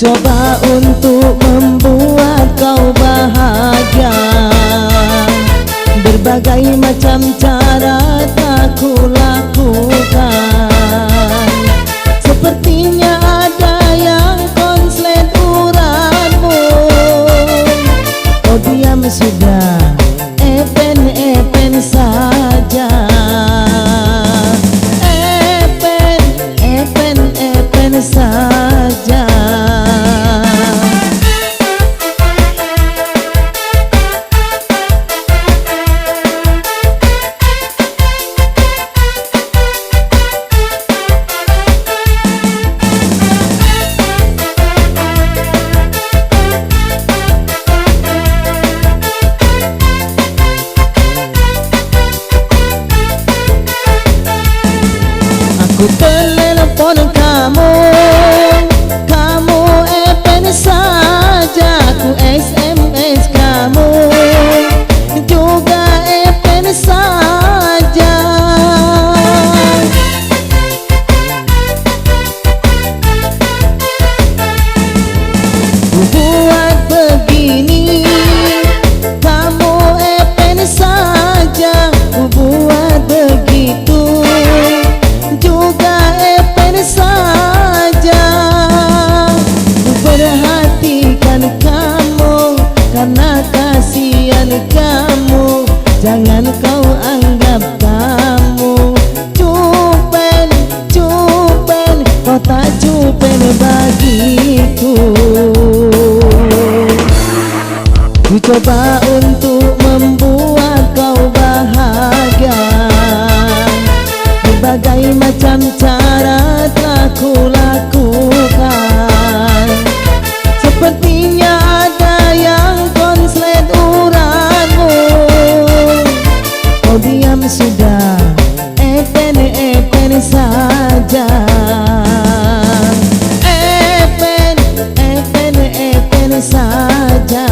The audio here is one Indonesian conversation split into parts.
Coba untuk membuat kau bahagia. Berbagai macam cara tak ku lakukan. Sepertinya ada yang konslet uratmu. Kau diam sudah, epen-epen saja. Epen saja. Aku telepon kamu, kamu epen saja. Aku SMS kamu, juga epen saja. Ku buat begini, kamu epen saja. Ku buat begitu, juga epen saja. Ku perhatikan kamu karena kasihan kamu. Jangan kau anggap kamu cupen, cupen. Kau tak cupen bagiku. Ku coba untuk membuat kau bahagia. Berbagai macam cara telah ku lakukan. Sepertinya ada yang konslet uratmu. Kau diam sudah, epen-epen saja. Epen saja.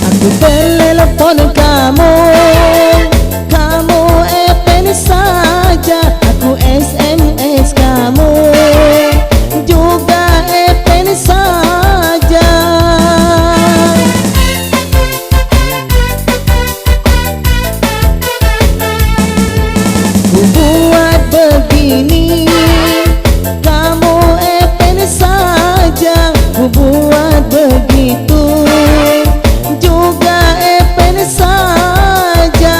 Aku telepon kamu, kamu epen saja. Aku SMS kamu, juga epen saja. Ku buat begini, kamu epen saja. Ku buat begitu, juga epen saja.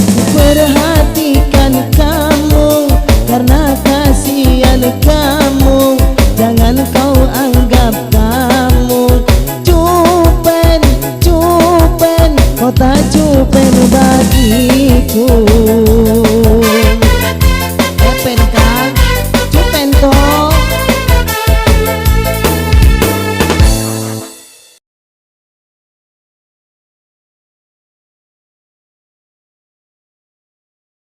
Ku perhatikan kamu karena kasihan kamu. Jangan kau anggap kamu cupen, cupen. Kau tak cupen bagiku.